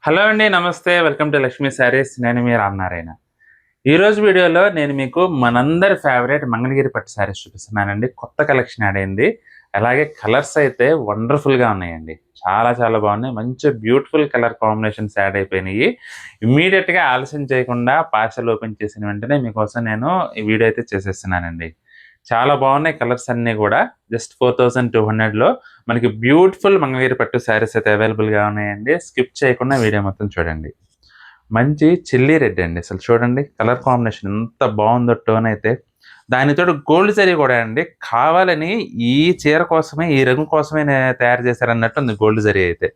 Hello అండి. నమస్తే. Welcome to Lakshmi saris. నేను మీ రామనారాయణ. ఈరోజు వీడియోలో నేను మీకు మనందరి ఫేవరెట్ మంగళగిరి పట్టు శారీస్ చూపిస్తున్నానండి. కొత్త కలెక్షన్ యాడ్ అయింది. అలాగే కలర్స్ అయితే వండర్‌ఫుల్‌గా ఉన్నాయండి. చాలా చాలా బాగున్నాయి. మంచి బ్యూటిఫుల్ కలర్ కాంబినేషన్స్ యాడ్ అయిపోయినాయి. ఇమ్మీడియేట్‌గా ఆలస్యం చేయకుండా పార్సెల్ ఓపెన్ చేసిన వెంటనే మీకోసం నేను ఈ వీడియో అయితే చేసేస్తున్నానండి. చాలా బాగున్నాయి కలర్స్ అన్నీ కూడా. జస్ట్ 4200లో మనకి బ్యూటిఫుల్ మంగళగిరి పట్టు శారీస్ అయితే అవైలబుల్‌గా ఉన్నాయండి. స్కిప్ చేయకుండా వీడియో మొత్తం చూడండి. మంచి చిల్లీ రెడ్ అండి. అసలు చూడండి కలర్ కాంబినేషన్ ఎంత బాగుందో టోన్ అయితే. దానితోటి గోల్డ్ జరీ కూడా అండి. కావాలని ఈ చీర కోసమే, ఈ రంగు కోసమే తయారు చేశారన్నట్టు ఉంది గోల్డ్ జరీ అయితే.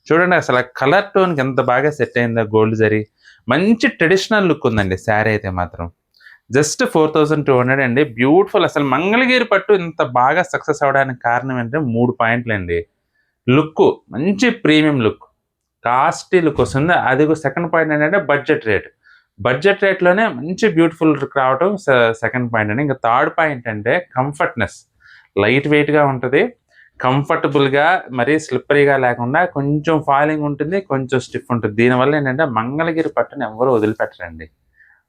చూడండి అసలు కలర్ టోన్‌కి ఎంత బాగా సెట్ అయిందో గోల్డ్ జరీ. మంచి ట్రెడిషనల్ లుక్ ఉందండి శారీ అయితే మాత్రం. జస్ట్ 4200 అండి. బ్యూటిఫుల్ అసలు మంగళగిరి పట్టు ఇంత బాగా సక్సెస్ అవ్వడానికి కారణం ఏంటంటే 3 పాయింట్లండి. లుక్కు మంచి ప్రీమియం లుక్. కాస్ట్లీ లుక్ వస్తుంది. అది సెకండ్ పాయింట్ ఏంటంటే బడ్జెట్ రేట్. బడ్జెట్ రేట్‌లోనే మంచి బ్యూటిఫుల్ లుక్ రావటం సెకండ్ పాయింట్ అండి. ఇంకా థర్డ్ పాయింట్ అంటే కంఫర్ట్‌నెస్. లైట్ వెయిట్‌గా ఉంటది. కంఫర్టబుల్‌గా మరీ స్లిప్పరీగా లేకుండా కొంచెం ఫాలింగ్ ఉంటుంది. కొంచెం స్టిఫ్ ఉంటుంది. దీనివల్ల ఏంటంటే మంగళగిరి పట్టుని ఎవ్వరు వదిలిపెట్టరండి.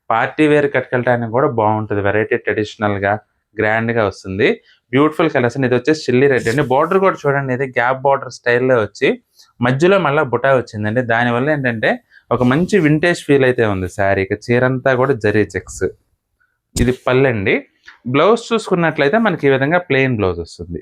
పార్టీ వేర్ కట్టుకెళ్ళటానికి కూడా బాగుంటది. వెరైటీ ట్రెడిషనల్‌గా, గ్రాండ్‌గా వస్తుంది. బ్యూటిఫుల్ కలర్స్ అండి. ఇది వచ్చేసి చిల్లీ రెడ్ అండి. బోర్డర్ కూడా చూడండి ఇది గ్యాప్ బోర్డర్ స్టైల్‌లో వచ్చి మధ్యలో మళ్ళా బుటా వచ్చిందండి. దానివల్ల ఏంటంటే ఒక మంచి వింటేజ్ ఫీల్ అయితే ఉంది శారీకి. చీరంతా కూడా జరీ చెక్స్. ఇది పళ్ళండి. బ్లౌజ్ చూసుకున్నట్లయితే మనకి ఈ విధంగా ప్లెయిన్ బ్లౌజ్ వస్తుంది.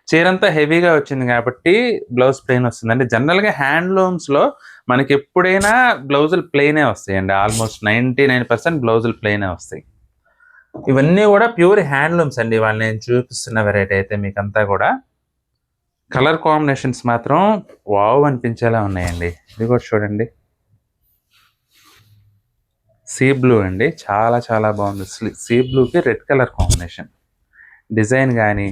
చీరంతా హెవీగా వచ్చింది కాబట్టి బ్లౌజ్ ప్లెయిన్ వస్తుందండి. జనరల్‌గా హ్యాండ్లూమ్స్‌లో మనకి ఎప్పుడైనా బ్లౌజులు ప్లెయినే వస్తాయండి. ఆల్మోస్ట్ 99% బ్లౌజులు ప్లెయినే వస్తాయి. ఇవన్నీ కూడా ప్యూర్ హ్యాండ్లూమ్స్ అండి. ఇవాళ నేను చూపిస్తున్న వెరైటీ అయితే మీకంతా కూడా. కలర్ కాంబినేషన్స్ మాత్రం వావ్ అనిపించేలా ఉన్నాయండి. ఇది కూడా చూడండి. సీ బ్లూ అండి. చాలా చాలా బాగుంది. సీ బ్లూకి రెడ్ కలర్ కాంబినేషన్. డిజైన్ కానీ,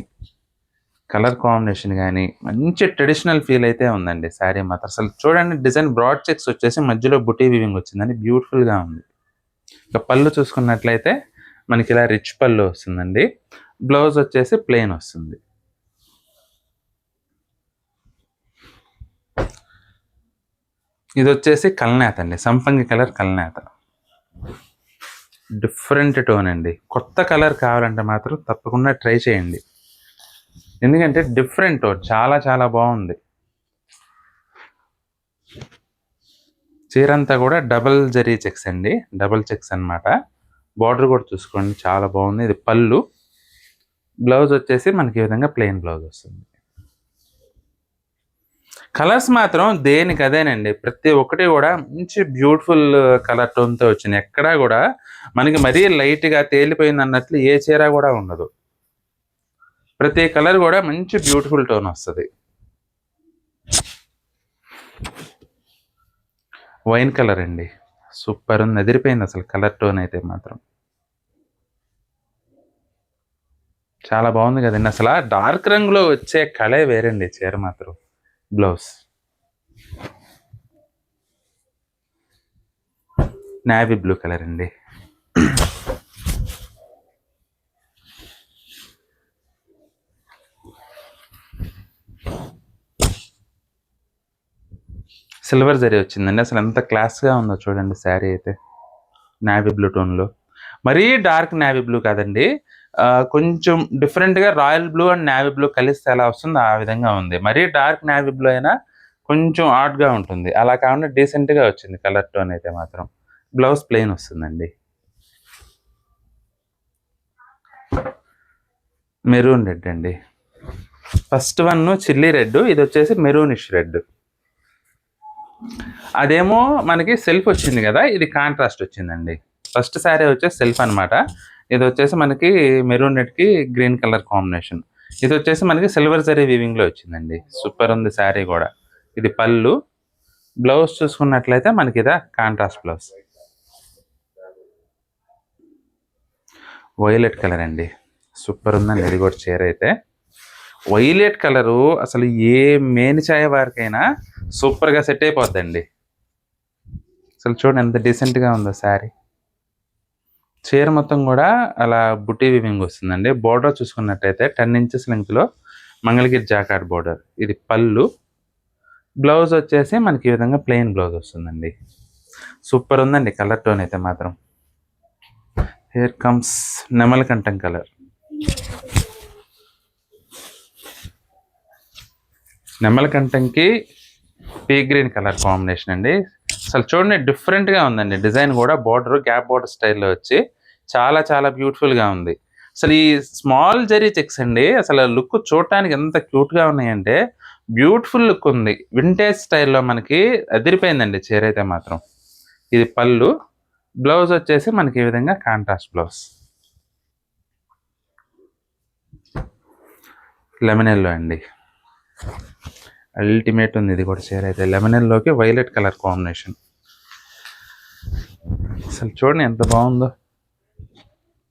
కలర్ కాంబినేషన్ కానీ మంచి ట్రెడిషనల్ ఫీల్ అయితే ఉందండి శారీ మాత్రం. అసలు చూడండి డిజైన్ బ్రాడ్ చెక్స్ వచ్చేసి మధ్యలో బుటీ వీవింగ్ వచ్చిందండి. బ్యూటిఫుల్గా ఉంది. ఇక పళ్ళు చూసుకున్నట్లయితే మనకి ఇలా రిచ్ పళ్ళు వస్తుందండి. బ్లౌజ్ వచ్చేసి ప్లెయిన్ వస్తుంది. ఇది వచ్చేసి కల్నేత అండి. సంపంగి కలర్ కల్నేత. డిఫరెంట్ టోన్ అండి. కొత్త కలర్ కావాలంటే మాత్రం తప్పకుండా ట్రై చేయండి. ఎందుకంటే డిఫరెంట్ టోన్ చాలా చాలా బాగుంది. చీరంతా కూడా డబల్ జరీ చెక్స్ అండి. డబల్ చెక్స్ అన్నమాట. బార్డర్ కూడా చూసుకోండి చాలా బాగుంది. ఇది పళ్ళు. బ్లౌజ్ వచ్చేసి మనకి ఈ విధంగా ప్లెయిన్ బ్లౌజ్ వస్తుంది. కలర్స్ మాత్రం దేనికి అదేనండి. ప్రతి ఒక్కటి కూడా మంచి బ్యూటిఫుల్ కలర్ టోన్‌తో వచ్చినాయి. ఎక్కడా కూడా మనకి మరీ లైట్‌గా తేలిపోయింది అన్నట్లు ఏ చీర కూడా ఉండదు. ప్రతి కలర్ కూడా మంచి బ్యూటిఫుల్ టోన్ వస్తది. వైన్ కలర్ అండి. సూపర్ ఉంది. అదిరిపోయింది అసలు కలర్ టోన్ అయితే మాత్రం. చాలా బాగుంది కదండి. అసలు డార్క్ రంగులో వచ్చే కలే వేరండి చీర మాత్రం. బ్లౌజ్ నేవీ బ్లూ కలర్ అండి. సిల్వర్ జరీ వచ్చిందండి. అసలు ఎంత క్లాస్‌గా ఉందో చూడండి శారీ అయితే. నేవీ బ్లూ టోన్‌లో. మరీ డార్క్ నేవీ బ్లూ కాదండి. కొంచెం డిఫరెంట్‌గా royal blue and navy blue కలిస్తే ఎలా వస్తుందో ఆ విధంగా ఉంది. మరీ డార్క్ నేవీ బ్లూ అయినా కొంచెం ఆడ్‌గా ఉంటుంది. అలా కాకుండా డీసెంట్‌గా వచ్చింది కలర్ టోన్ అయితే మాత్రం. బ్లౌజ్ ప్లెయిన్ వస్తుందండి. మెరూన్ రెడ్ అండి. First one chilli red. ఇది వచ్చేసి మెరూనిష్ రెడ్. అదేమో మనకి సెల్ఫ్ వచ్చింది కదా. ఇది కాంట్రాస్ట్ వచ్చిందండి. ఫస్ట్ శారీ వచ్చేసి సెల్ఫ్ అనమాట. ఇది వచ్చేసి మనకి మెరూన్ రెడ్కి గ్రీన్ కలర్ కాంబినేషన్. ఇది వచ్చేసి మనకి సిల్వర్ జరీ వీవింగ్లో వచ్చిందండి. సూపర్ ఉంది శారీ కూడా. ఇది పళ్ళు. బ్లౌజ్ చూసుకున్నట్లయితే మనకి ఇదా కాంట్రాస్ట్ బ్లౌజ్. వైలెట్ కలర్ అండి. సూపర్ ఉందండి ఇది కూడా చీర అయితే. వైలెట్ కలరు అసలు ఏ మేని ఛాయ వారికైనా సూపర్గా సెట్ అయిపోద్దండి. అసలు చూడండి ఎంత డీసెంట్గా ఉందో శారీ. చీర మొత్తం కూడా అలా బుటీ వీవింగ్ వస్తుందండి. బోర్డర్ చూసుకున్నట్టయితే 10 ఇంచెస్ లెంగ్త్లో మంగళగిరి జాకార్డ్ బోర్డర్. ఇది పళ్ళు. బ్లౌజ్ వచ్చేసి మనకి ఈ విధంగా ప్లెయిన్ బ్లౌజ్ వస్తుందండి. సూపర్ ఉందండి కలర్ టోన్ అయితే మాత్రం. హియర్ కమ్స్ నెమలికంఠం కలర్. నెమలికంఠంకి పీ గ్రీన్ కలర్ కాంబినేషన్ అండి. అసలు చూడండి డిఫరెంట్గా ఉందండి. డిజైన్ కూడా బార్డర్ గ్యాప్ బార్డర్ స్టైల్లో వచ్చి చాలా చాలా బ్యూటిఫుల్గా ఉంది. అసలు ఈ స్మాల్ జరీ చెక్స్ అండి అసలు లుక్ చూడటానికి ఎంత క్యూట్గా ఉన్నాయంటే బ్యూటిఫుల్ లుక్ ఉంది. వింటేజ్ స్టైల్లో మనకి అదిరిపోయిందండి చీర అయితే మాత్రం. ఇది పళ్ళు. బ్లౌజ్ వచ్చేసి మనకి ఈ విధంగా కాంట్రాస్ట్ బ్లౌజ్. లెమన్ ఎల్లో అండి. అల్టిమేట్ ఉంది ఇది కూడా చీర అయితే. లెమన్ ఎల్లోకి వైలెట్ కలర్ కాంబినేషన్. అసలు చూడండి ఎంత బాగుందో.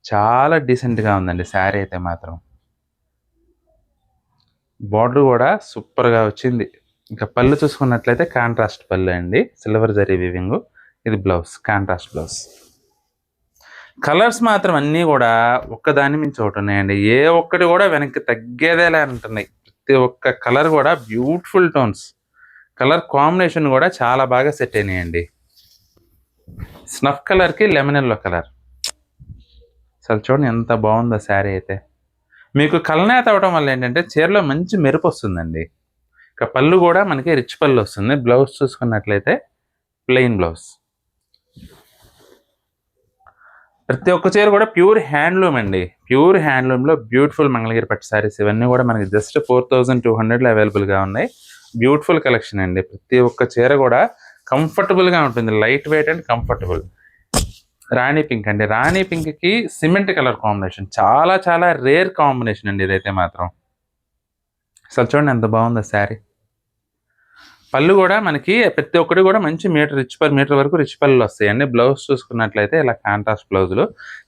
చాలా డీసెంట్గా ఉందండి శారీ అయితే మాత్రం. బార్డర్ కూడా సూపర్గా వచ్చింది. ఇంకా పళ్ళు చూసుకున్నట్లయితే కాంట్రాస్ట్ పళ్ళు అండి, సిల్వర్ జరీ వీవింగ్. ఇది బ్లౌజ్, కాంట్రాస్ట్ బ్లౌజ్. కలర్స్ మాత్రం అన్నీ కూడా ఒక్కదాని మించి ఒకటి ఉన్నాయండి. ఏ ఒక్కటి కూడా వెనక్కి తగ్గేదేలా ఉంటున్నాయి. ప్రతి ఒక్క కలర్ కూడా బ్యూటిఫుల్ టోన్స్. కలర్ కాంబినేషన్ కూడా చాలా బాగా సెట్ అయినాయండి. స్నఫ్ కలర్కి లెమన్ ఎల్లో కలర్. అసలు చూడండి ఎంత బాగుందో శారీ అయితే. మీకు కలనేత అవడం వల్ల ఏంటంటే చీరలో మంచి మెరుపు వస్తుందండి. ఇక పళ్ళు కూడా మనకి రిచ్ పళ్ళు వస్తుంది. బ్లౌజ్ చూసుకున్నట్లయితే ప్లెయిన్ బ్లౌజ్. ప్రతి ఒక్క చీర కూడా ప్యూర్ హ్యాండ్లూమ్ అండి. ప్యూర్ హ్యాండ్లూమ్లో బ్యూటిఫుల్ మంగళగిరి పట్టు శారీస్ ఇవన్నీ కూడా మనకి జస్ట్ 4200లో అవైలబుల్గా ఉన్నాయి. బ్యూటిఫుల్ కలెక్షన్ అండి. ప్రతి ఒక్క చీర కూడా కంఫర్టబుల్గా ఉంటుంది. Light weight and comfortable. Rani pink అండి. రాణి పింక్కి సిమెంట్ కలర్ కాంబినేషన్ చాలా చాలా రేర్ కాంబినేషన్ అండి ఇదైతే మాత్రం. అసలు చూడండి ఎంత బాగుందో శారీ. పళ్ళు కూడా మనకి ప్రతి ఒక్కటి కూడా మంచి మీటర్ వరకు రిచ్ పళ్ళు వస్తాయండి. బ్లౌజ్ చూసుకున్నట్లయితే ఇలా కాంట్రాస్ట్ బ్లౌజులు.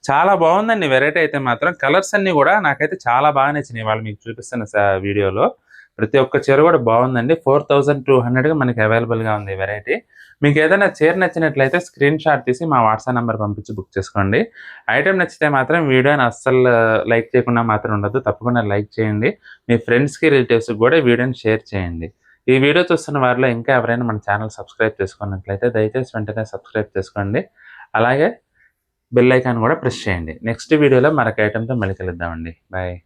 చాలా బాగుందండి వెరైటీ అయితే మాత్రం. కలర్స్ అన్నీ కూడా నాకైతే చాలా బాగా నచ్చినాయి. వాళ్ళు మీకు చూపిస్తున్న వీడియోలో ప్రతి ఒక్క చీర కూడా బాగుందండి. 4200గా మనకి అవైలబుల్గా ఉంది వెరైటీ. మీకు ఏదైనా చీర నచ్చినట్లయితే స్క్రీన్ షాట్ తీసి మా వాట్సాప్ నెంబర్ పంపించి బుక్ చేసుకోండి. ఐటెం నచ్చితే మాత్రం వీడియోని అస్సలు లైక్ చేయకుండా మాత్రం ఉండదు. తప్పకుండా లైక్ చేయండి. మీ ఫ్రెండ్స్కి రిలేటివ్స్కి కూడా వీడియోని షేర్ చేయండి. ఈ వీడియో చూస్తున్న వారిలో ఇంకా ఎవరైనా మన ఛానల్ సబ్స్క్రైబ్ చేసుకున్నట్లయితే దయచేసి వెంటనే సబ్స్క్రైబ్ చేసుకోండి. అలాగే బెల్ ఐకాన్ కూడా ప్రెస్ చేయండి. నెక్స్ట్ వీడియోలో మరొక ఐటెంతో మళ్ళీ కలుద్దామండి. బాయ్.